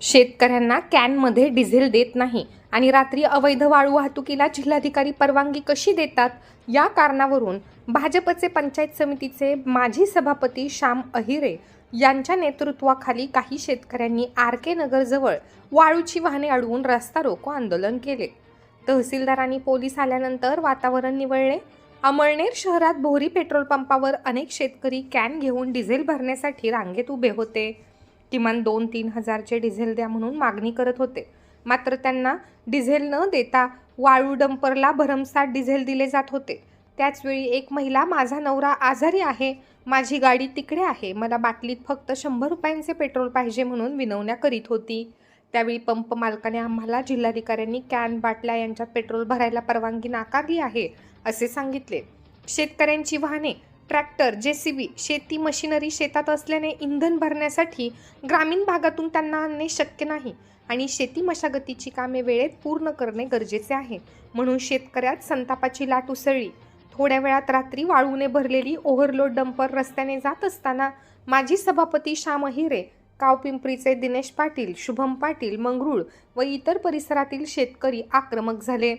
शेतकऱ्यांना कॅनमध्ये डिझेल देत नाही आणि रात्री अवैध वाळू वाहतुकीला जिल्हाधिकारी परवानगी कशी देतात या कारणावरून भाजपचे पंचायत समितीचे माजी सभापती श्याम अहिरे यांच्या नेतृत्वाखाली काही शेतकऱ्यांनी आर.के. नगरजवळ वाळूची वाहने अडवून रस्ता रोको आंदोलन केले। तहसीलदार आणि पोलीस आल्यानंतर वातावरण निवळले। अमळनेर शहरात भोरी पेट्रोल पंपावर अनेक शेतकरी कॅन घेऊन डिझेल भरण्यासाठी रांगेत उभे होते। किमान 2-3 हजारचे डिझेल द्या म्हणून मागणी करत होते, मात्र त्यांना डिझेल न देता वाळू डंपरला भरमसाठ डिझेल दिले जात होते। त्याचवेळी एक महिला, माझा नवरा आजारी आहे, माझी गाडी तिकडे आहे, मला बाटलीत फक्त 100 रुपयांचे पेट्रोल पाहिजे म्हणून विनवण्या करीत होती। त्यावेळी पंप मालकाने आम्हाला जिल्हाधिकाऱ्यांनी कॅन बाटल्या यांच्यात पेट्रोल भरायला परवानगी नाकारली आहे असे सांगितले। शेतकऱ्यांची वाहने, ट्रॅक्टर, जेसीबी, शेती मशिनरी शेतात असल्याने इंधन भरण्यासाठी ग्रामीण भागातून त्यांना आणणे शक्य नाही आणि शेती मशागतीची कामे वेळेत पूर्ण करणे गरजेचे आहे, म्हणून शेतकऱ्यात संतापाची लाट उसळली। थोड्या वेळात रात्री वाळूने भरलेली ओव्हरलोड डंपर रस्त्याने जात असताना माजी सभापती श्याम अहिरे, कावपिंपरीचे दिनेश पाटील, शुभम पाटील, मंगरूळ व इतर परिसरातील शेतकरी आक्रमक झाले।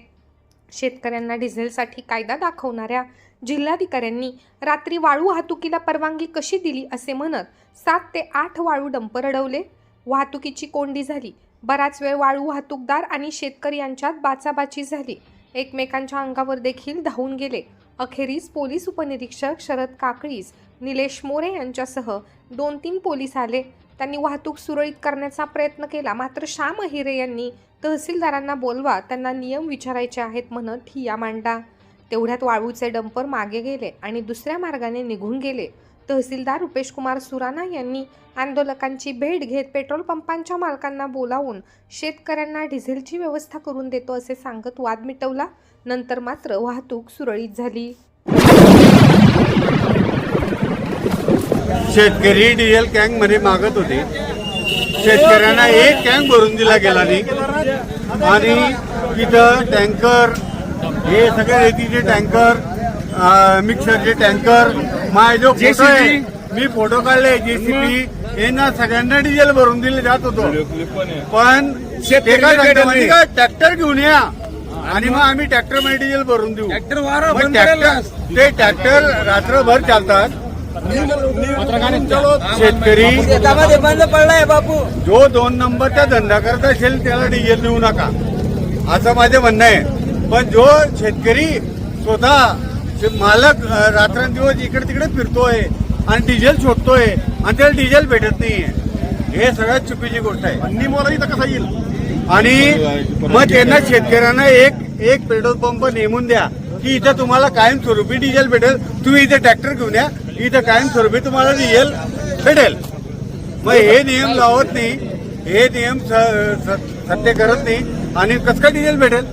शेतकऱ्यांना डिझेलसाठी कायदा दाखवणाऱ्या जिल्हाधिकाऱ्यांनी रात्री वाळू वाहतुकीला परवानगी कशी दिली असे म्हणत 7 ते 8 वाळू डंपर अडवले। वाहतुकीची कोंडी झाली। बराच वेळ वाळू वाहतूकदार आणि शेतकरी यांच्यात बाचाबाची झाली। एकमेकांच्या अंगावर देखील धावून गेले। अखेरीस पोलीस उपनिरीक्षक शरद काकळीस, निलेश मोरे यांच्यासह 2-3 पोलीस आले। त्यांनी वाहतूक सुरळीत करण्याचा प्रयत्न केला, मात्र श्याम अहिरे यांनी तहसीलदारांना बोलवा, त्यांना नियम विचारायचे आहेत म्हणत ठिय्या मांडला। तेवढ्यात वाळूचे डंपर मागे गेले आणि दुसऱ्या मार्गाने निघून गेले। तहसीलदार रुपेश कुमार सुराणा यांनी आंदोलकांची भेट घेत पेट्रोल पंपांच्या मालकांना बोलावून शेतकऱ्यांना डिझेलची व्यवस्था करून देतो असे सांगत वाद मिटवला। नंतर मात्र वाहतूक सुरळीत झाली। शेतकरी डिझेल कॅन मध्ये मागत होते। शेतकऱ्यांना एक कॅन भरून दिला गेला नाही आणि तिथं टँकर, हे सगळे रेतीचे टँकर, मिक्सरचे टँकर, माझे जो फोटो आहे, मी फोटो काढले, जेसीबी यांना सगळ्यांना डिझेल भरून दिले जात होतो। पण ट्रॅक्टर घेऊन या आणि मग आम्ही ट्रॅक्टर मध्ये डिझेल भरून देऊ। ते ट्रॅक्टर रात्रभर चालतात। शेतकरी पडलाय बापू, जो 2 नंबरचा धंदा करत असेल त्याला डिझेल देऊ नका असं माझे म्हणणं आहे। पण जो शेतकरी स्वतः मालक रात्रंदिवस इकडे तिकडे फिरतोय आणि डिझेल शोधतोय आणि त्याला डिझेल भेटत नाहीये, हे सगळ्यात चुकीची गोष्ट आहे। निमोला इथं कसा येईल आणि मग त्यांना शेतकऱ्यांना एक पेट्रोल पंप नेमून द्या की इथं तुम्हाला कायमस्वरूपी डिझेल भेटेल। तुम्ही इथे ट्रॅक्टर घेऊन या, इथं कायमस्वरूपी तुम्हाला डिझेल भेटेल। मग हे नियम लावत नाही, हे नियम सत्य करत नाही आणि कसं काय डिझेल भेटेल?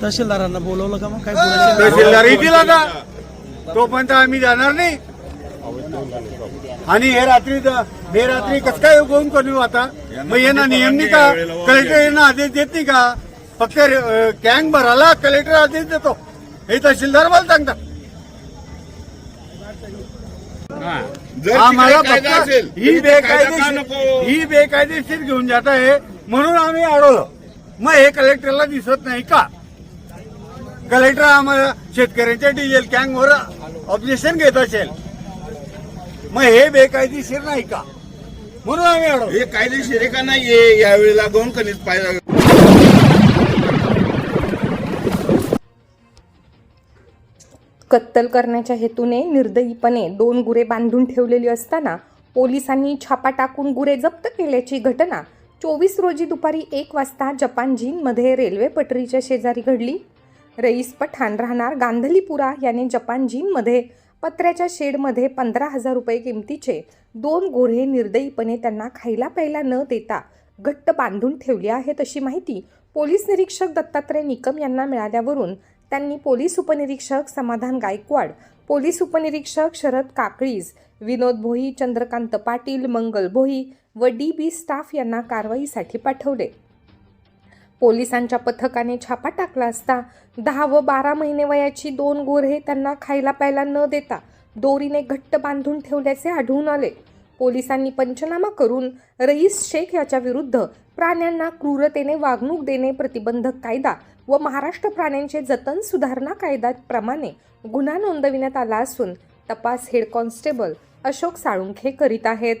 तहसीलदारांना बोलवलं का? मग काय तहसीलदार येतील आता, तोपर्यंत आम्ही जाणार नाही। आणि हे रात्री कसं काय कोण करू आता? मग यांना नियम नाही का? कलेक्टर यांना आदेश देत नाही का? फक्त कॅन भरायला कलेक्टर आदेश देतो, हे तहसीलदार मला सांगतात। आम्हाला फक्त ही बेकायदेशीर घेऊन जात आहे म्हणून आम्ही अडवलं। मग हे कलेक्टरला दिसत नाही का? कलेक्टर आम्हाला शेतकऱ्यांच्या डिझेल कॅनवर ऑब्जेक्शन घेत असेल, मग हे बेकायदेशीर नाही का? म्हणून आम्ही अडवलं। हे कायदेशीर आहे का नाहीये यावेळेला दोन कणीस पाहिजे। कत्तल करण्याच्या हेतूने निर्दयीपणे 2 गुरे बांधून ठेवलेली असताना पोलिसांनी छापा टाकून गुरे जप्त केल्याची घटना 24 रोजी दुपारी 1 वाजता जपान जीनमध्ये रेल्वे पटरीच्या शेजारी घडली। रईस पठाण राहणार गांधलीपुरा याने जपान जीनमध्ये पत्र्याच्या शेडमध्ये 15,000 रुपये किमतीचे 2 गोरे निर्दयीपणे त्यांना खायला प्यायला न देता घट्ट बांधून ठेवले आहेत अशी माहिती पोलीस निरीक्षक दत्तात्रय निकम यांना मिळाल्यावरून त्यांनी पोलीस उपनिरीक्षक समाधान गायकवाड, पोलीस उपनिरीक्षक शरद काकळीस, विनोद भोई, चंद्रकांत पाटील, मंगल भोई व DB स्टाफ यांना कारवाईसाठी पाठवले। पोलिसांच्या पथकाने छापा टाकला असता 10 व 12 महिने वयाची 2 गोरे त्यांना खायला प्यायला न देता दोरीने घट्ट बांधून ठेवल्याचे आढळून आले। पोलिसांनी पंचनामा करून रईस शेख याच्या विरुद्ध प्राण्यांना क्रूरतेने वागणूक देणे प्रतिबंधक कायदा व महाराष्ट्र प्राण्यांचे जतन सुधारणा कायद्याप्रमाणे गुन्हा नोंदविण्यात आला असून तपास हेड कॉन्स्टेबल अशोक साळुंखे करीत आहेत.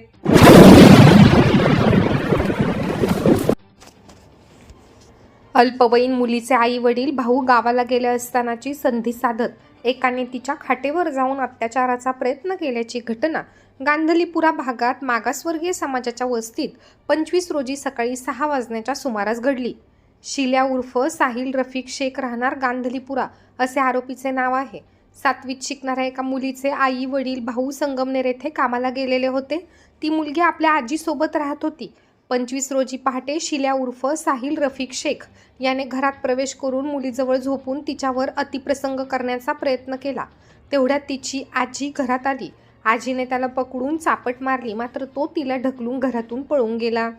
अल्पवयीन मुलीचे आई वडील भाऊ गावाला गेले असतानाची संधी साधत एकाने तिच्या खाटेवर जाऊन अत्याचाराचा प्रयत्न केल्याची घटना गांधलीपुरा भागात मागासवर्गीय समाजाच्या वस्तीत 25 रोजी सकाळी 6 वाजण्याच्या सुमारास घडली. शिल्या उर्फ साहिल रफिक शेख राहणार गांधलीपुरा असे आरोपीचे नाव आहे. 7वीत शिकणाऱ्या एका मुलीचे आई वडील भाऊ संगमनेर येथे कामाला गेलेले होते. ती मुलगी आपल्या आजीसोबत राहत होती. 25 रोजी पहाटे शिल्या उर्फ साहिल रफिक शेख याने घरात प्रवेश करून मुलीजवळ झोपून तिच्यावर अतिप्रसंग करण्याचा प्रयत्न केला. तेवढ्यात तिची आजी घरात आली. आजीने त्याला पकडून चापट मारली, मात्र तो तिला ढकलून घरातून पळून गेला.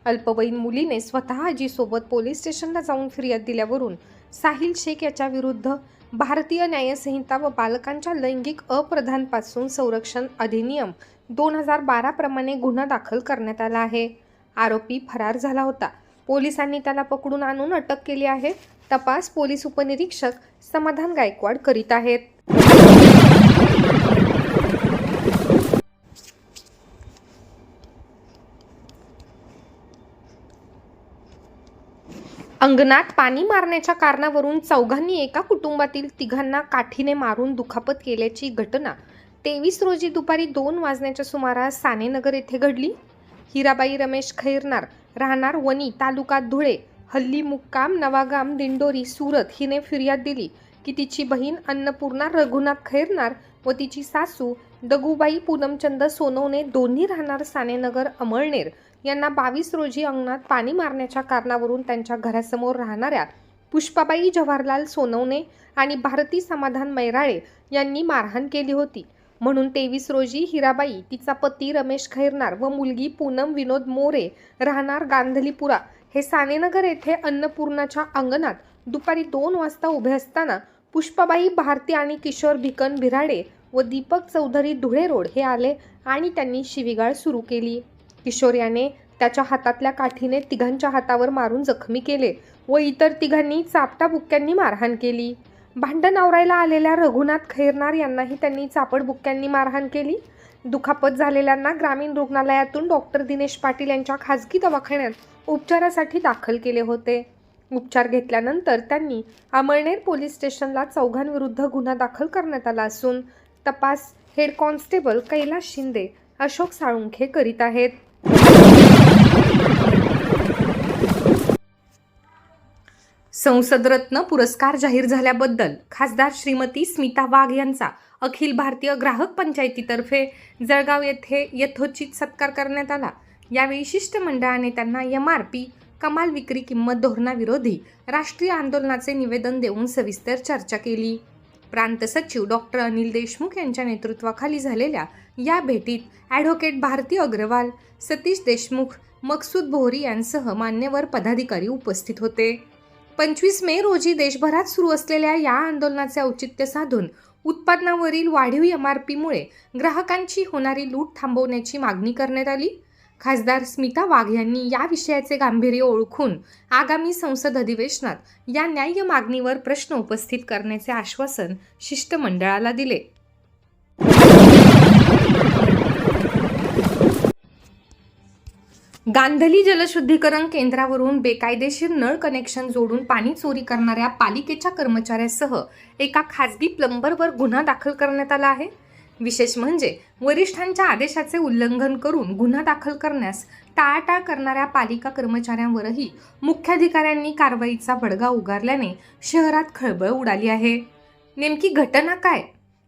अल्पवयीन मुलीने स्वतः आजीसोबत पोलीस स्टेशनला जाऊन फिर्याद दिल्यावरून साहिल शेख याच्या विरुद्ध भारतीय न्यायसंहिता व बालकांच्या लैंगिक अपराधांपासून संरक्षण अधिनियम 2012 प्रमाणे गुन्हा दाखल करण्यात आला आहे. आरोपी फरार झाला होता. पोलिसांनी त्याला पकडून आणून अटक केली आहे. तपास पोलीस उपनिरीक्षक समाधान गायकवाड करीत आहेत. अंगणात पाणी मारण्याच्या कारणावरून चौघांनी एका कुटुंबातील तिघांना काठीने मारून दुखापत केल्याची घटना 23 रोजी दुपारी 2 वाजण्याच्या सुमारास सानेनगर येथे घडली. हिराबाई रमेश खैरनार राहणार वणी तालुका धुळे हल्ली मुक्काम नवागाम दिंडोरी सुरत हिने फिर्याद दिली की तिची बहीण अन्नपूर्णा रघुनाथ खैरनार व तिची सासू दगुबाई पूनमचंद सोनवणे दोन्ही राहणार सानेनगर अमळनेर यांना 22 रोजी अंगणात पाणी मारण्याच्या कारणावरून त्यांच्या घरासमोर राहणाऱ्या पुष्पाबाई जवाहरलाल सोनवणे आणि भारती समाधान मैराळे यांनी मारहाण केली होती. म्हणून 23 रोजी हिराबाई, तिचा पती रमेश खैरनार व मुलगी पूनम विनोद मोरे राहणार गांधलीपुरा हे सानेनगर येथे अन्नपूर्णाच्या अंगणात दुपारी 2 वाजता उभे असताना पुष्पाबाई, भारती आणि किशोर भिकन बिराडे व दीपक चौधरी धुळे रोड हे आले आणि त्यांनी शिवीगाळ सुरू केली. किशोर याने त्याच्या हातातल्या काठीने तिघांच्या हातावर मारून जखमी केले व इतर तिघांनी चापटा बुक्क्यांनी मारहाण केली. भांडण आवरायला आलेल्या रघुनाथ खैरनार यांनाही त्यांनी चापट बुक्क्यांनी मारहाण केली. दुखापत झालेल्यांना ग्रामीण रुग्णालयातून डॉक्टर दिनेश पाटील यांच्या खाजगी दवाखान्यात उपचारासाठी दाखल केले होते. उपचार घेतल्यानंतर त्यांनी अमळनेर पोलीस स्टेशनला चौघांविरुद्ध गुन्हा दाखल करण्यात आला असून तपास हेड कॉन्स्टेबल कैलास शिंदे, अशोक साळुंखे करीत आहेत. संसदरत्न पुरस्कार जाहीर झाल्याबद्दल खासदार श्रीमती स्मिता वाघ यांचा अखिल भारतीय ग्राहक पंचायतीतर्फे जळगाव येथे यथोचित सत्कार करण्यात आला. यावेळी शिष्टमंडळाने त्यांना MRP कमाल विक्री किंमत धोरणाविरोधी राष्ट्रीय आंदोलनाचे निवेदन देऊन सविस्तर चर्चा केली. प्रांत सचिव डॉक्टर अनिल देशमुख यांच्या नेतृत्वाखाली झालेल्या या भेटीत ॲडव्होकेट भारती अग्रवाल, सतीश देशमुख, मकसूद भोरी यांसह मान्यवर पदाधिकारी उपस्थित होते. 25 मे रोजी देशभरात सुरू असलेल्या या आंदोलनाचे औचित्य साधून उत्पादनावरील वाढीव MRPमुळे ग्राहकांची होणारी लूट थांबवण्याची मागणी करण्यात आली. खासदार स्मिता वाघ यांनी या विषयाचे गांभीर्य ओळखून आगामी संसद अधिवेशनात या न्याय्य मागणीवर प्रश्न उपस्थित करण्याचे आश्वासन शिष्टमंडळाला दिले. गांधली जलशुद्धीकरण केंद्रावरून बेकायदेशीर नळ कनेक्शन जोडून पाणी चोरी करणाऱ्या पालिकेच्या कर्मचाऱ्यासह एका खासगी प्लंबरवर गुन्हा दाखल करण्यात आला आहे. विशेष म्हणजे वरिष्ठांच्या आदेशाचे उल्लंघन करून गुन्हा दाखल करण्यास टाळाटाळ करणाऱ्या पालिका कर्मचाऱ्यांवरही मुख्याधिकाऱ्यांनी कारवाईचा बडगा उगारल्याने शहरात खळबळ उडाली आहे. नेमकी घटना काय?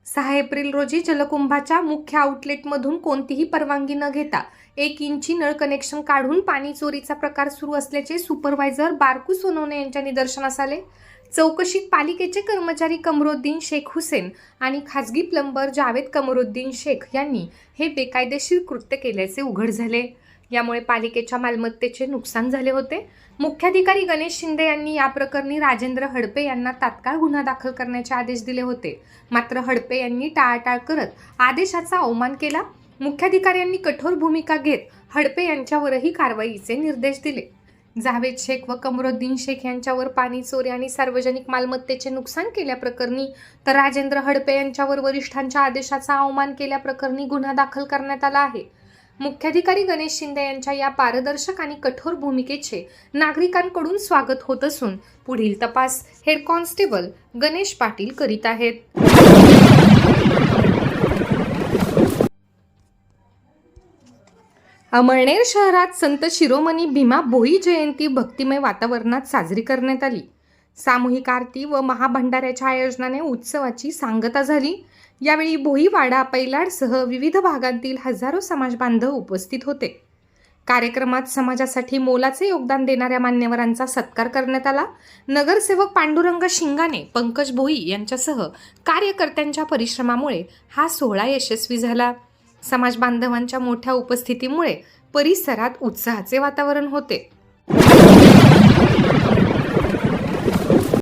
6 एप्रिल रोजी जलकुंभाच्या मुख्य आउटलेटमधून कोणतीही परवानगी न घेता 1 इंची नळ कनेक्शन काढून पाणी चोरीचा प्रकार सुरू असल्याचे सुपरवायझर बारकू सोनवणे यांच्या निदर्शनास आले. चौकशीत पालिकेचे कर्मचारी कमरुद्दीन शेख हुसेन आणि खासगी प्लंबर जावेद कमरुद्दीन शेख यांनी हे बेकायदेशीर कृत्य केल्याचे उघड झाले. यामुळे पालिकेच्या मालमत्तेचे नुकसान झाले होते. मुख्याधिकारी गणेश शिंदे यांनी या प्रकरणी राजेंद्र हडपे यांना तात्काळ गुन्हा दाखल करण्याचे आदेश दिले होते. मात्र हडपे यांनी टाळाटाळ करत आदेशाचा अवमान केला. मुख्याधिकाऱ्यांनी कठोर भूमिका घेत हडपे यांच्यावरही कारवाईचे निर्देश दिले. जावेद शेख व कमरुद्दीन शेख यांच्यावर पाणी चोरी आणि सार्वजनिक मालमत्तेचे नुकसान केल्याप्रकरणी तर राजेंद्र हडपे यांच्यावर वरिष्ठांच्या आदेशाचा अवमान केल्याप्रकरणी गुन्हा दाखल करण्यात आला आहे. मुख्याधिकारी गणेश शिंदे यांच्या या पारदर्शक आणि कठोर भूमिकेचे नागरिकांकडून स्वागत होत असून पुढील तपास हेड कॉन्स्टेबल गणेश पाटील करीत आहेत. अमळनेर शहरात संत शिरोमणी भीमा भोई जयंती भक्तिमय वातावरणात साजरी करण्यात आली. सामूहिक आरती व महाभंडाऱ्याच्या आयोजनाने उत्सवाची सांगता झाली. यावेळी भोईवाडा पैलाडसह विविध भागांतील हजारो समाज बांधव उपस्थित होते. कार्यक्रमात समाजासाठी मोलाचे योगदान देणाऱ्या मान्यवरांचा सत्कार करण्यात आला. नगरसेवक पांडुरंग शिंगाणे, पंकज भोई यांच्यासह कार्यकर्त्यांच्या परिश्रमामुळे हा सोहळा यशस्वी झाला. समाज बांधवांच्या मोठ्या उपस्थितीमुळे परिसरात उत्साहाचे वातावरण होते.